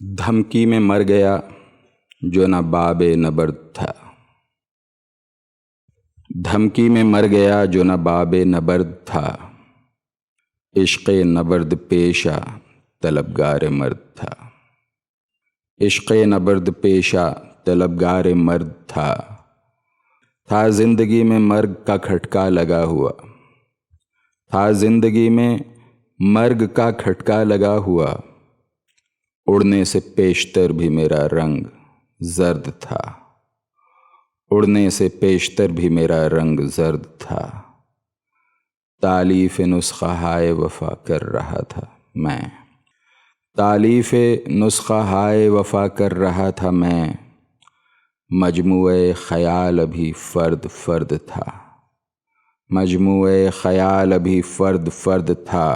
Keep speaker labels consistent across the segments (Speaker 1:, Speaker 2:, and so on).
Speaker 1: دھمکی میں مر گیا جو نہ باب نبرد تھا، دھمکی میں مر گیا جو نہ باب نبرد تھا، عشق نبرد پیشہ طلبگار مرد تھا، عشق نبرد پیشہ طلبگار مرد تھا زندگی میں مرگ کا کھٹکا لگا ہوا، تھا زندگی میں مرگ کا کھٹکا لگا ہوا، اڑنے سے پیشتر بھی میرا رنگ زرد تھا، اڑنے سے پیشتر بھی میرا رنگ زرد تھا، تالیف نسخہ ہائے وفا کر رہا تھا میں، تالیف نسخہ ہائے وفا کر رہا تھا میں، مجموعہ خیال ابھی فرد فرد تھا، مجموعہ خیال ابھی فرد فرد تھا،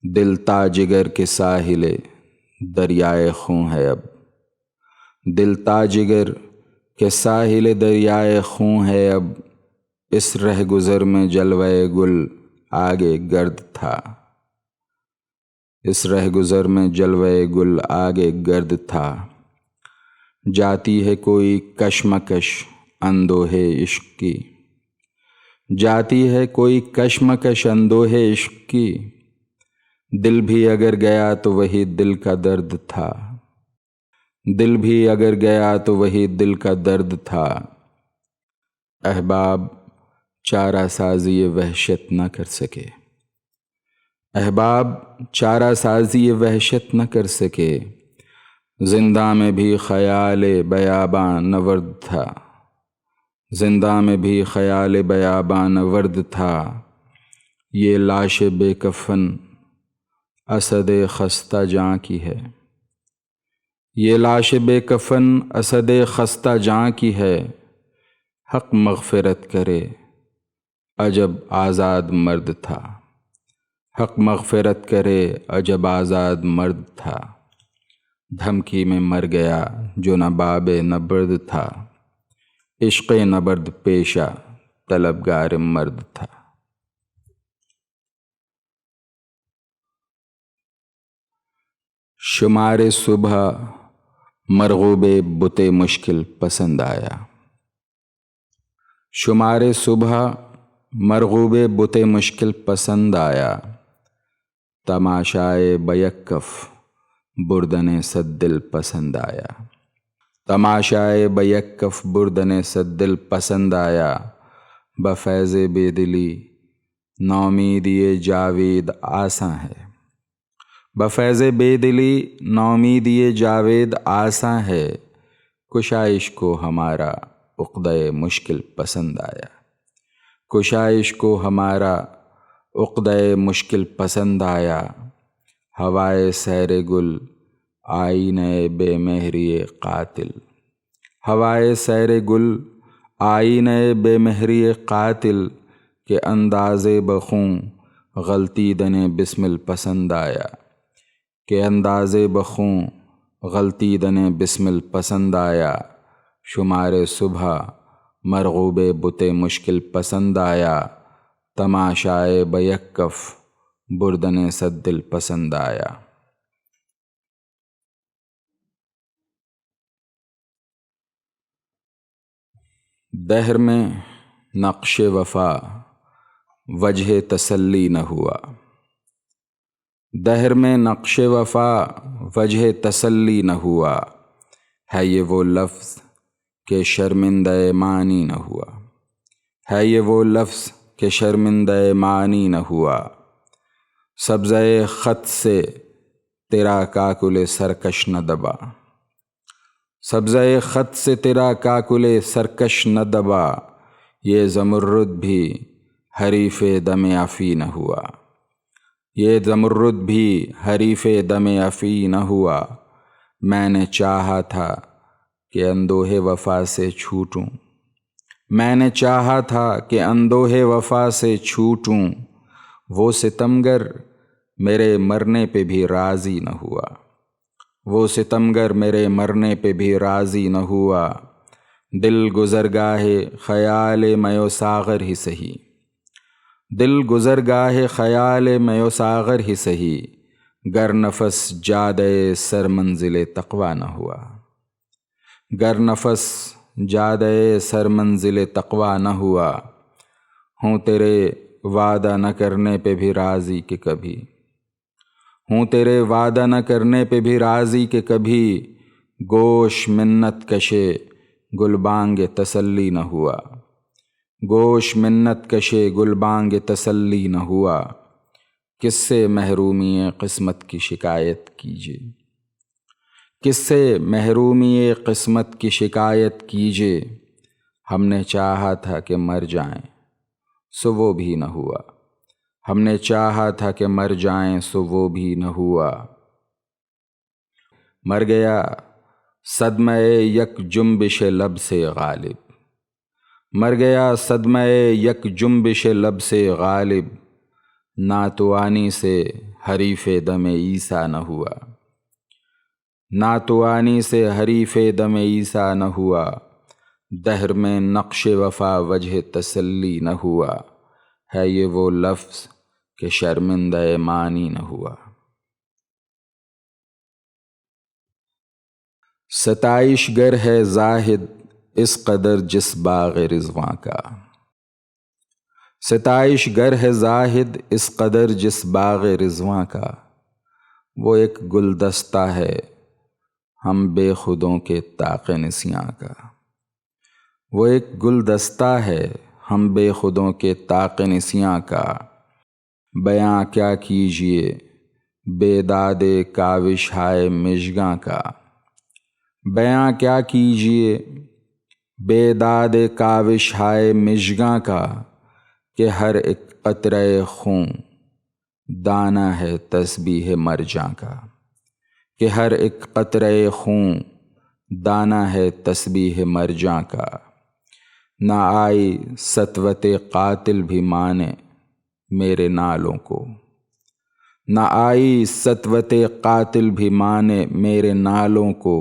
Speaker 1: دل تا جگر کے ساحل دریائے خون ہے اب، دل تا جگر کے ساحل دریائے خون ہے اب، اس رہ گزر میں جلوہ گل آگے گرد تھا، اس رہ گزر میں جلوہ گل آگے گرد تھا، جاتی ہے کوئی کشمکش اندوہ عشق کی، جاتی ہے کوئی کشمکش اندوہ عشق کی، دل بھی اگر گیا تو وہی دل کا درد تھا، دل بھی اگر گیا تو وہی دل کا درد تھا، احباب چارہ سازی وحشت نہ کر سکے، احباب چارہ سازی وحشت نہ کر سکے، زندہ میں بھی خیال بیاباں نورد تھا، زندہ میں بھی خیال بیاباں نورد تھا، یہ لاش بے کفن اسد خستہ جاں کی ہے، یہ لاش بے کفن اسد خستہ جاں کی ہے، حق مغفرت کرے عجب آزاد مرد تھا، حق مغفرت کرے عجب آزاد مرد تھا، دھمکی میں مر گیا جو نہ باب نبرد تھا، عشق نبرد پیشہ طلبگار مرد تھا۔ شمار صبح مرغوب بت مشکل پسند آیا، شمار صبح مرغوب بت مشکل پسند آیا، تماشائے بیکف بردن صد دل پسند آیا، تماشائے بیکف بردن صد دل پسند آیا، بفیض بے دلی نومیدی جاوید آساں ہے، بفیض بے دلی نومیدی جاوید آساں ہے، کشائش کو ہمارا عقدہ مشکل پسند آیا، کشائش کو ہمارا عقدہ مشکل پسند آیا، ہوائے سیر گل آئینہ بے مہری قاتل، ہوائے سیر گل آئینہ بے مہری قاتل، کے انداز بخوں غلطی دن بسمل پسند آیا، کہ انداز بخوں غلطی دن بسمل پسند آیا، شمار صبح مرغوب بت مشکل پسند آیا، تماشائے بیکف بردن صد دل پسند آیا۔ دہر میں نقش وفا وجہ تسلی نہ ہوا، دہر میں نقش وفا وجہ تسلی نہ ہوا، ہے یہ وہ لفظ کہ شرمندہ معنی نہ ہوا، ہے یہ وہ لفظ کہ شرمندہ معنی نہ ہوا، سبزہ خط سے تیرا کاکل سرکش نہ دبا، سبزہ خط سے تیرا کاکل سرکش نہ دبا، یہ زمرد بھی حریف دم عفی نہ ہوا، یہ زمرد بھی حریف دم عفی نہ ہوا، میں نے چاہا تھا کہ اندوہ وفا سے چھوٹوں، میں نے چاہا تھا کہ اندوہ وفا سے چھوٹوں، وہ ستمگر میرے مرنے پہ بھی راضی نہ ہوا، وہ ستمگر میرے مرنے پہ بھی راضی نہ ہوا، دل گزرگاہ خیال میو ساغر ہی سہی، دل گزرگاہ خیال میو ساغر ہی سہی، گر نفس جادے سر منزل تقوی نہ ہوا، گر نفس جادے سر منزل تقوی نہ ہوا، ہوں تیرے وعدہ نہ کرنے پہ بھی راضی کہ کبھی، ہوں تیرے وعدہ نہ کرنے پہ بھی راضی کہ کبھی، گوش منت کشے گلبانگ تسلی نہ ہوا، گوش منت کشے گلبانگ تسلی نہ ہوا، کس سے محرومی قسمت کی شکایت کیجے، کس سے محرومی قسمت کی شکایت کیجے، ہم نے چاہا تھا کہ مر جائیں سو وہ بھی نہ ہوا، ہم نے چاہا تھا کہ مر جائیں سو وہ بھی نہ ہوا، مر گیا صدمہ یک جنبش لب سے غالب، مر گیا صدمہ یک جنبش لب سے غالب، ناتوانی سے حریف دم عیسیٰ نہ ہوا، ناتوانی سے حریف دم عیسیٰ نہ ہوا، دہر میں نقش وفا وجہ تسلی نہ ہوا، ہے یہ وہ لفظ کہ شرمندہ معنی نہ ہوا۔ ستائش گر ہے زاہد اس قدر جس باغ رضواں کا، ستائش گر ہے زاہد اس قدر جس باغ رضواں کا، وہ ایک گلدستہ ہے ہم بے خودوں کے طاق نسیاں کا، وہ ایک گلدستہ ہے ہم بے خودوں کے طاق نسیاں کا، بیاں کیا کیجئے بے داد کاوش ہائے مژگاں کا، بیاں کیا کیجئے بے داد کاوش ہائے مژگاں کا، کہ ہر ایک قطرہ خون دانہ ہے تسبیح مرجاں کا، کہ ہر ایک قطرہ خون دانہ ہے تسبیح مرجاں کا، نہ آئی سطوت قاتل بھی مانے میرے نالوں کو، نہ آئی سطوت قاتل بھی مانے میرے نالوں کو،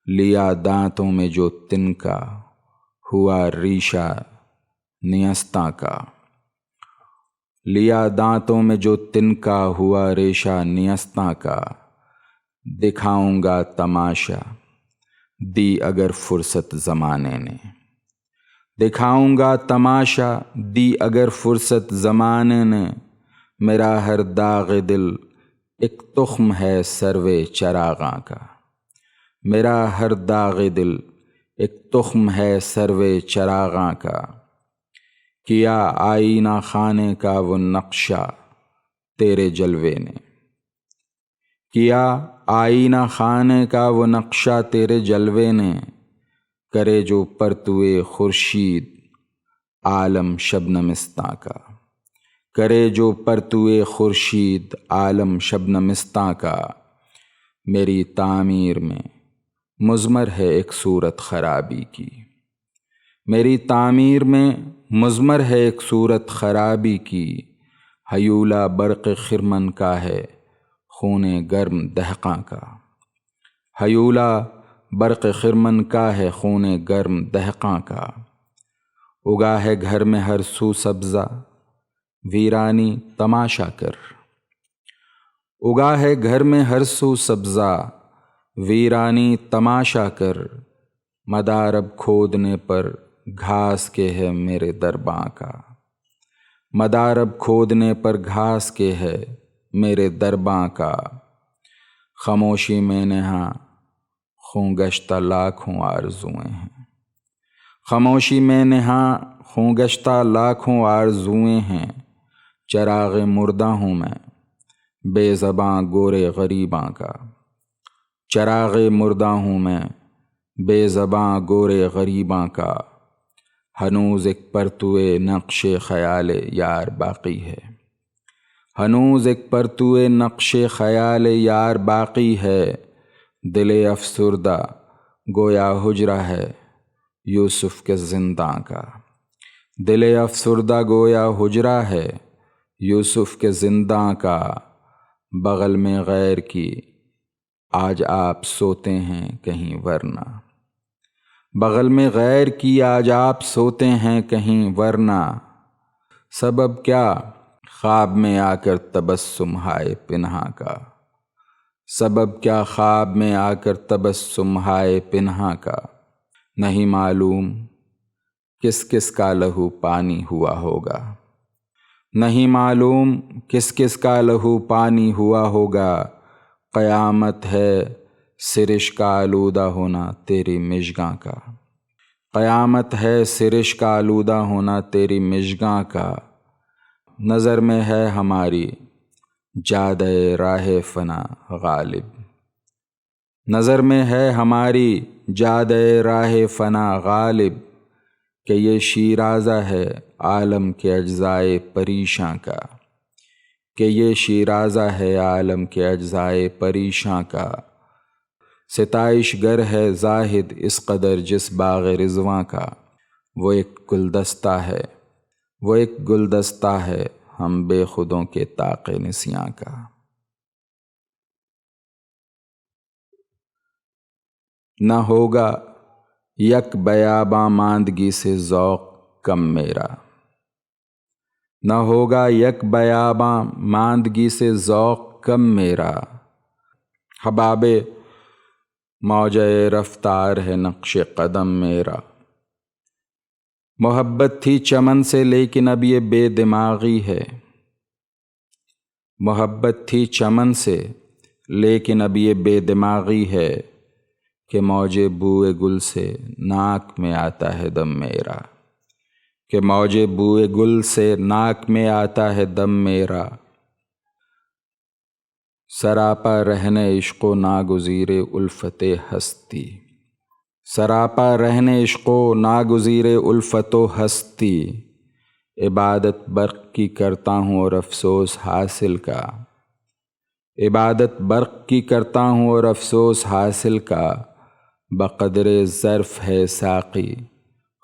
Speaker 1: لیا دانتوں میں جو تنکا ہوا ریشہ نیستاں کا، لیا دانتوں میں جو تنکا ہوا ریشہ نیستاں کا، دکھاؤں گا تماشا دی اگر فرصت زمانے نے، دکھاؤں گا تماشا دی اگر فرصت زمانے نے، میرا ہر داغ دل ایک تخم ہے سروے چراغاں کا، میرا ہر داغ دل ایک تخم ہے سروے چراغاں کا، کیا آئینہ خانے کا وہ نقشہ تیرے جلوے نے، کیا آئینہ خانے کا وہ نقشہ تیرے جلوے نے، کرے جو پرتوے خورشید عالم شبنمستاں کا، کرے جو پرتوے خورشید عالم شبنمستاں کا، میری تعمیر میں مضمر ہے ایک صورت خرابی کی، میری تعمیر میں مضمر ہے ایک صورت خرابی کی، ہیولہ برق خرمن کا ہے خون گرم دہقاں کا، ہیولہ برق خرمن کا ہے خون گرم دہقاں کا، اگا ہے گھر میں ہر سو سبزہ ویرانی تماشا کر، اگا ہے گھر میں ہر سو سبزہ ویرانی تماشا کر، مدارب کھودنے پر گھاس کے ہے میرے درباں کا، مدارب کھودنے پر گھاس کے ہے میرے درباں کا، خاموشی میں نہاں خوں گشتہ لاکھوں آرزوئیں ہیں، خاموشی میں نہاں خوں گشتہ لاکھوں آرزوئیں ہیں، چراغ مردہ ہوں میں بے زباں گورے غریباں کا، چراغ مردہ ہوں میں بے زباں گورے غریباں کا، ہنوز ایک پرتوے نقش خیال یار باقی ہے، ہنوز ایک پرتوے نقش خیال یار باقی ہے، دل افسردہ گویا حجرہ ہے یوسف کے زنداں کا، دل افسردہ گویا حجرہ ہے یوسف کے زنداں کا، بغل میں غیر کی آج آپ سوتے ہیں کہیں ورنہ، بغل میں غیر کی آج آپ سوتے ہیں کہیں ورنہ، سبب کیا خواب میں آ کر تبسم ہائے پنہا کا، سبب کیا خواب میں آ کر تبسم ہائے پنہا کا، نہیں معلوم کس کس کا لہو پانی ہوا ہوگا، نہیں معلوم کس کس کا لہو پانی ہوا ہوگا، قیامت ہے سرش کا آلودہ ہونا تیری مژگاں کا، قیامت ہے سرش کا آلودہ ہونا تیری مژگاں کا، نظر میں ہے ہماری جادہ راہ فنا غالب، نظر میں ہے ہماری جادہ راہ فنا غالب، کہ یہ شیرازہ ہے عالم کے اجزائے پریشاں کا، کہ یہ شیرازہ ہے عالم کے اجزائے پریشاں کا، ستائش گر ہے زاہد اس قدر جس باغ رضواں کا، وہ ایک گلدستہ ہے، وہ ایک گلدستہ ہے ہم بے خودوں کے طاق نسیاں کا۔ نہ ہوگا یک بیاباں ماندگی سے ذوق کم میرا، نہ ہوگا یک بیاباں ماندگی سے ذوق کم میرا، حباب موجہ رفتار ہے نقش قدم میرا، محبت تھی چمن سے لیکن اب یہ بے دماغی ہے، محبت تھی چمن سے لیکن اب یہ بے دماغی ہے، کہ موجے بوئے گل سے ناک میں آتا ہے دم میرا، کہ موجے بوئے گل سے ناک میں آتا ہے دم میرا، سراپا رہنے عشق و ناگزیر الفت ہستی، سراپا رہنے عشق و ناگزیر الفت و ہستی، عبادت برق کی کرتا ہوں اور افسوس حاصل کا، عبادت برق کی کرتا ہوں اور افسوس حاصل کا، بقدر ظرف ہے ساقی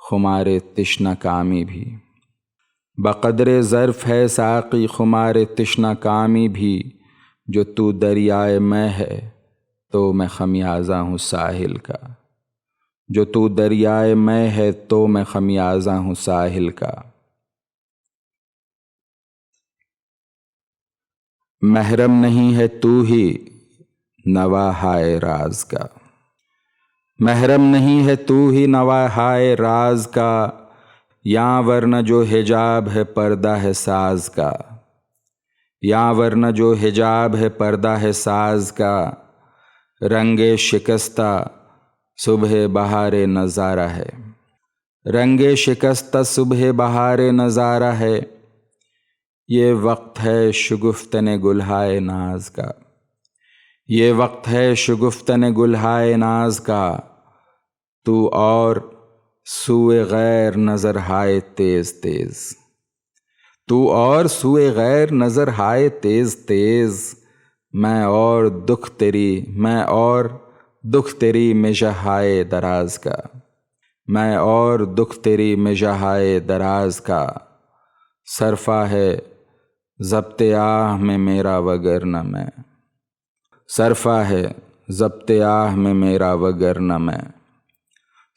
Speaker 1: خمار تشنہ کامی بھی، بقدر ظرف ہے ساقی خمار تشنہ کامی بھی، جو تو دریائے میں ہے تو میں خمیازہ ہوں ساحل کا، جو تو دریائے میں ہے تو میں خمیازہ ہوں ساحل کا، محرم نہیں ہے تو ہی نواحائے راز کا، محرم نہیں ہے تو ہی نواحائے راز کا، یاں ورنہ جو حجاب ہے پردہ ہے ساز کا، یاں ورنہ جو حجاب ہے پردہ ہے ساز کا، رنگ شکستہ صبح بہار نظارہ ہے، رنگ شکستہ صبح بہار نظارہ ہے، یہ وقت ہے شگفتن گلہائے ناز کا، یہ وقت ہے شگفتن گلہائے ناز کا، تو اور سوئے غیر نظر ہائے تیز تیز، تو اور سوئے غیر نظر ہائے تیز تیز، میں اور دکھ تیری مژہائے دراز کا، میں اور دکھ تیری مژہائے دراز کا، صرفہ ہے ضبط آہ میں میرا وگرنہ میں، صرفہ ہے ضبط آہ میں میرا وگرنہ میں،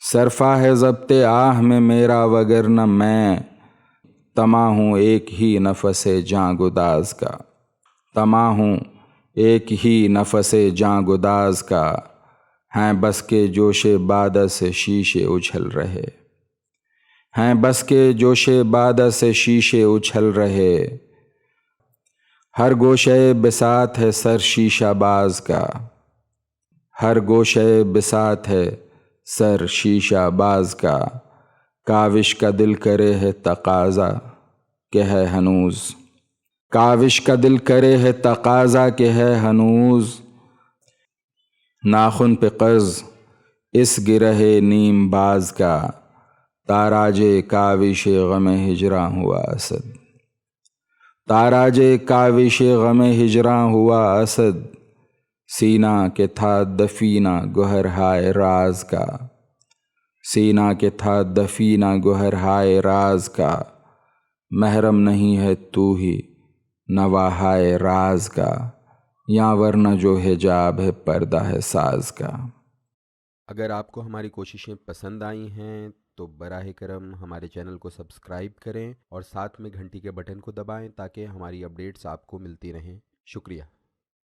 Speaker 1: صرفہ ہے ضبط آہ میں میرا وگرنہ میں، طمع ہوں ایک ہی نفس جاں گداز کا، طمع ہوں ایک ہی نفس جاں گداز کا، ہیں بس کے جوش بادہ سے شیشے اچھل رہے، ہیں بس کے جوش بادہ سے شیشے اچھل رہے، ہر گوشے بساط ہے سر شیشہ باز کا، ہر گوشے بساط ہے سر شیشہ باز کا، کاوش کا دل کرے ہے تقاضا کہ ہے ہنوز، کاوش کا دل کرے ہے تقاضا کہ ہے ہنوز، ناخن پہ قرض اس گرہ نیم باز کا، تاراج کاوش غم ہجراں ہوا اسد، تاراج کاوش غم ہجراں ہوا اسد، سینہ کہ تھا دفینہ گوہر ہائے راز کا، سینہ کہ تھا دفینہ گوہر ہائے راز کا، محرم نہیں ہے تو ہی نواحائے راز کا، یاں ورنہ جو حجاب ہے پردہ ہے ساز کا۔
Speaker 2: اگر آپ کو ہماری کوششیں پسند آئی ہیں تو براہ کرم ہمارے چینل کو سبسکرائب کریں اور ساتھ میں گھنٹی کے بٹن کو دبائیں تاکہ ہماری اپڈیٹس آپ کو ملتی رہیں۔ شکریہ۔